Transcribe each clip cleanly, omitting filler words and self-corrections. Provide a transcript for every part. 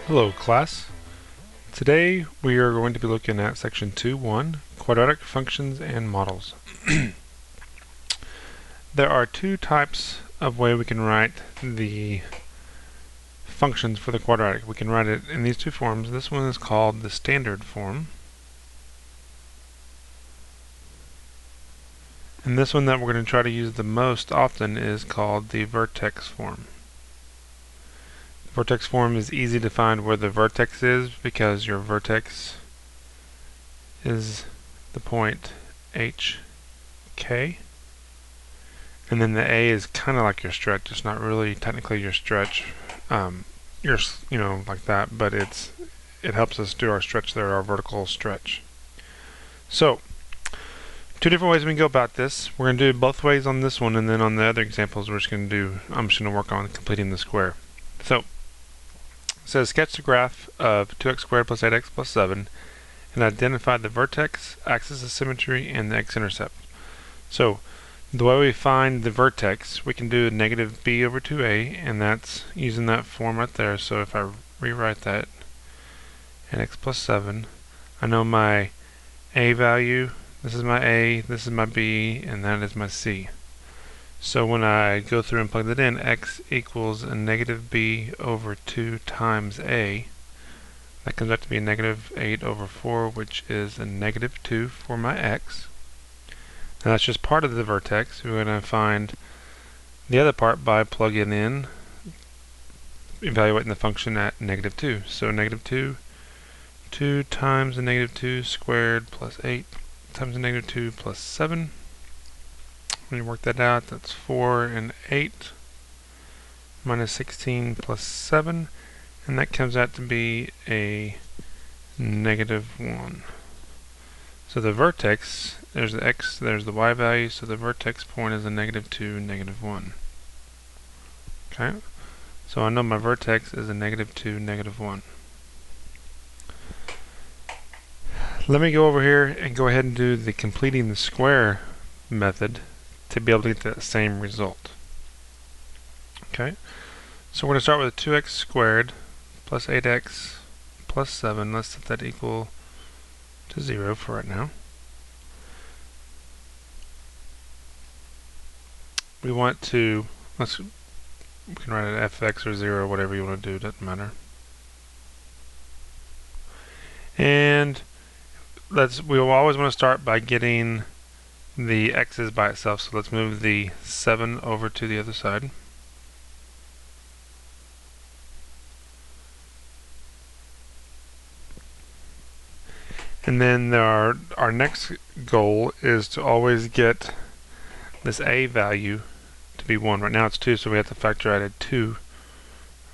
Hello class. Today we are going to be looking at section 2.1, quadratic functions and models. There are two types of way we can write the functions for the quadratic. We can write it in these two forms. This one is called the standard form, and this one that we're going to try to use the most often is called the vertex form. Vertex form is easy to find where the vertex is because your vertex is the point HK, and then the A is kind of like your stretch. It's not really technically your stretch, like that, but it helps us do our stretch there, our vertical stretch. So, two different ways we can go about this. We're going to do both ways on this one, and then on the other examples I'm just going to work on completing the square. So, it says sketch the graph of 2x squared plus 8x plus 7 and identify the vertex, axis of symmetry, and the x-intercept. So the way we find the vertex, we can do negative b over 2a, and that's using that form right there. So if I rewrite that at x plus 7, I know my a value, this is my a, this is my b, and that is my c. So when I go through and plug that in, x equals a negative b over 2 times a. That comes out to be a negative 8 over 4, which is a negative 2 for my x. And that's just part of the vertex. We're going to find the other part by plugging in, evaluating the function at negative 2. So negative 2 times the negative 2 squared plus 8 times the negative 2 plus 7. When you work that out, that's 4 and 8 minus 16 plus 7, and that comes out to be a negative 1. So the vertex, there's the x, there's the y value, so the vertex point is a negative 2, negative 1. Okay, so I know my vertex is a negative 2, negative 1. Let me go over here and go ahead and do the completing the square method to be able to get that same result. Okay, so we're going to start with 2x squared plus 8x plus 7. Let's set that equal to 0 for right now. We want to, we can write it fx or 0, whatever you want to do, doesn't matter. And we will always want to start by getting the x's by itself, so let's move the 7 over to the other side. And then our next goal is to always get this a value to be 1. Right now it's 2, so we have to factor out a 2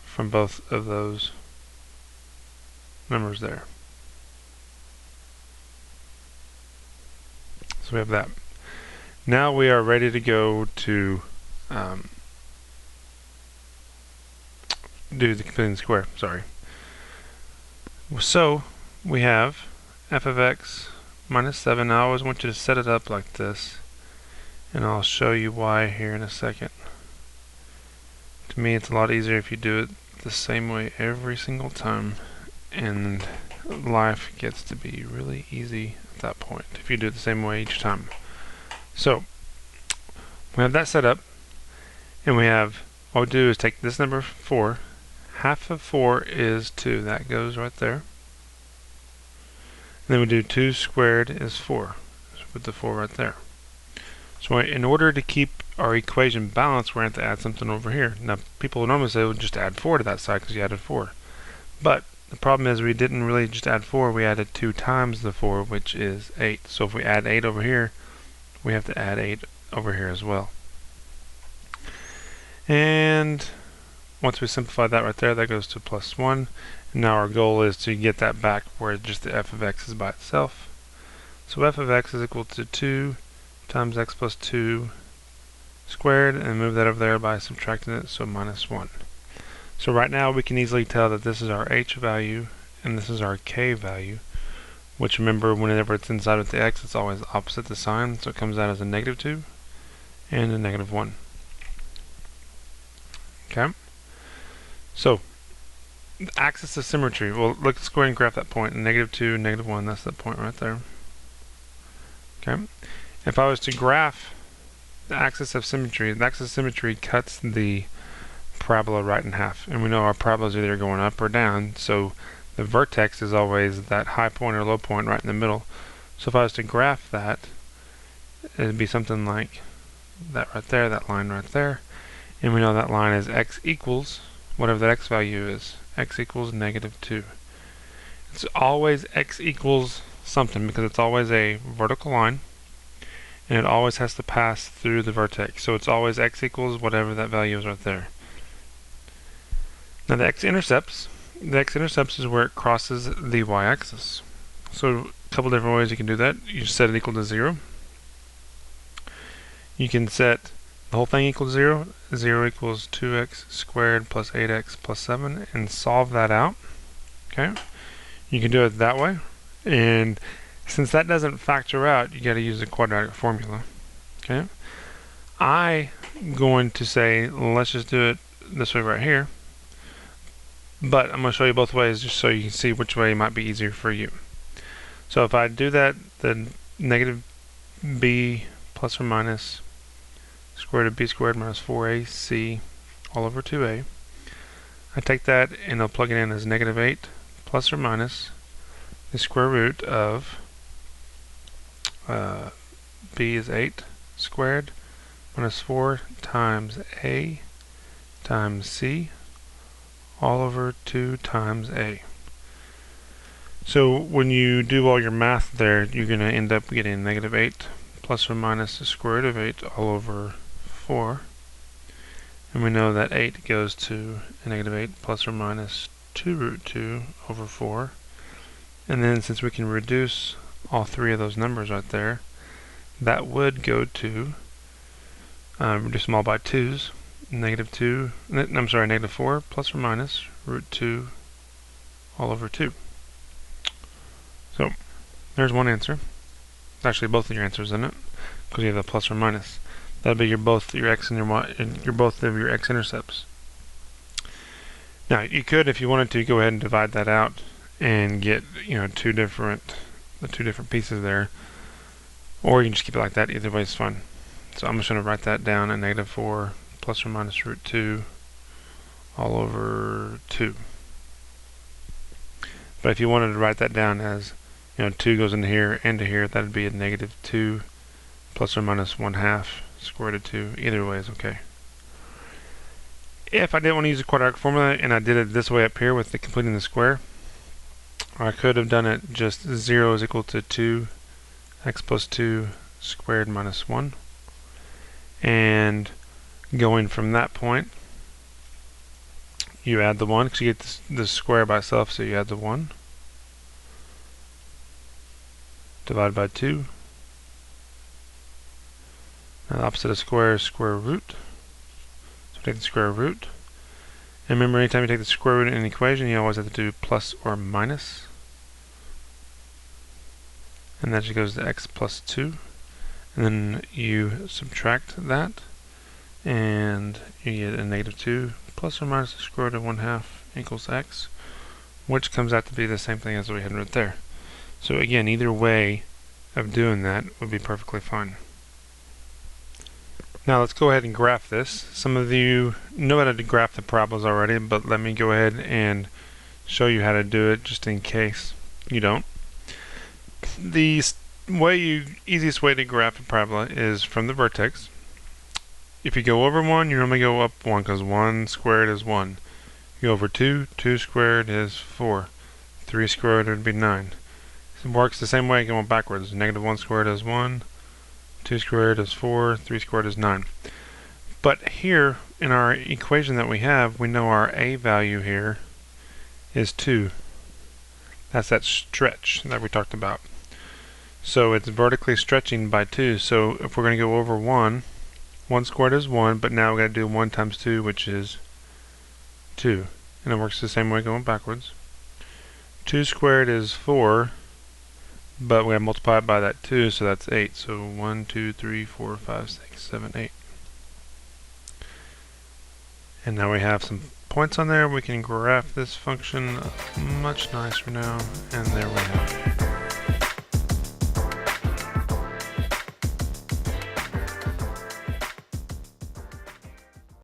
from both of those numbers there. So we have that. Now we are ready to go to do the completing square. Sorry. So we have f of x minus 7. I always want you to set it up like this, and I'll show you why here in a second. To me, it's a lot easier if you do it the same way every single time, and life gets to be really easy at that point if you do it the same way each time. So we have that set up, and we have, what we do is take this number 4, half of 4 is 2, that goes right there. And then we do 2 squared is 4, so put the 4 right there. So in order to keep our equation balanced, we're going to have to add something over here. Now people would normally say, well, just add 4 to that side because you added 4. But the problem is we didn't really just add 4, we added 2 times the 4, which is 8. So if we add 8 over here, we have to add 8 over here as well. And once we simplify that right there, that goes to plus 1. And now our goal is to get that back where just the f of x is by itself. So f of x is equal to 2 times x plus 2 squared, and move that over there by subtracting it, so minus 1. So right now we can easily tell that this is our h value and this is our k value, which, remember, whenever it's inside of the x, it's always opposite the sign, so it comes out as a negative 2 and a negative 1. Okay, so axis of symmetry. Well, let's go ahead and graph that point. -2, -1, that's the point right there. Okay. If I was to graph the axis of symmetry, the axis of symmetry cuts the parabola right in half. And we know our parabola is either going up or down, so the vertex is always that high point or low point right in the middle. So if I was to graph that, it'd be something like that right there, that line right there. And we know that line is x equals whatever that x value is. X equals -2. It's always x equals something because it's always a vertical line and it always has to pass through the vertex. So it's always x equals whatever that value is right there. Now the x-intercepts is where it crosses the y-axis. So a couple different ways you can do that. You set it equal to 0. You can set the whole thing equal to 0. 0 equals 2x squared plus 8x plus 7 and solve that out. Okay. You can do it that way. And since that doesn't factor out, you got to use the quadratic formula. Okay. I'm going to say, let's just do it this way right here. But I'm going to show you both ways just so you can see which way might be easier for you. So if I do that, then negative b plus or minus square root of b squared minus 4ac all over 2a. I take that and I'll plug it in as -8 plus or minus the square root of b is 8 squared minus 4 times a times c all over 2 times a. So when you do all your math there, you're going to end up getting -8 plus or minus the square root of 8 all over 4. And we know that 8 goes to a -8 plus or minus 2 root 2 over 4. And then since we can reduce all three of those numbers right there, that would go to, reduce them all by 2's, -4 plus or minus root 2 all over 2. So there's one answer. Actually, both of your answers, isn't it? Because you have a plus or minus. That'd be both your x and your y, and both of your x-intercepts. Now you could, if you wanted to, go ahead and divide that out and get the two different pieces there, or you can just keep it like that. Either way is fine. So I'm just going to write that down at -4 plus or minus root 2 all over 2. But if you wanted to write that down as 2 goes into here and to here, that would be a -2 plus or minus 1/2 square root of 2. Either way is okay. If I didn't want to use the quadratic formula and I did it this way up here with the completing the square, I could have done it just 0 is equal to 2x plus 2 squared minus 1. And going from that point, you add the 1 because you get the square by itself, so you add the 1. Divided by 2. Now the opposite of square is square root. So take the square root. And remember, anytime you take the square root in an equation, you always have to do plus or minus. And that just goes to x plus 2. And then you subtract that, and you get a -2 plus or minus the square root of 1/2 equals x, which comes out to be the same thing as we had right there. So again, either way of doing that would be perfectly fine. Now let's go ahead and graph this. Some of you know how to graph the parabolas already, but let me go ahead and show you how to do it just in case you don't. The easiest way to graph a parabola is from the vertex. If you go over 1, you normally go up 1 because 1 squared is 1. You go over 2, 2 squared is 4. 3 squared would be 9. It works the same way going backwards. -1 squared is 1, 2 squared is 4, 3 squared is 9. But here in our equation that we have, we know our a value here is 2. That's that stretch that we talked about. So it's vertically stretching by 2. So if we're going to go over 1, 1 squared is 1, but now we've got to do 1 times 2, which is 2. And it works the same way going backwards. 2 squared is 4, but we have to multiply it by that 2, so that's 8. So 1, 2, 3, 4, 5, 6, 7, 8. And now we have some points on there, we can graph this function much nicer now, and there we have it.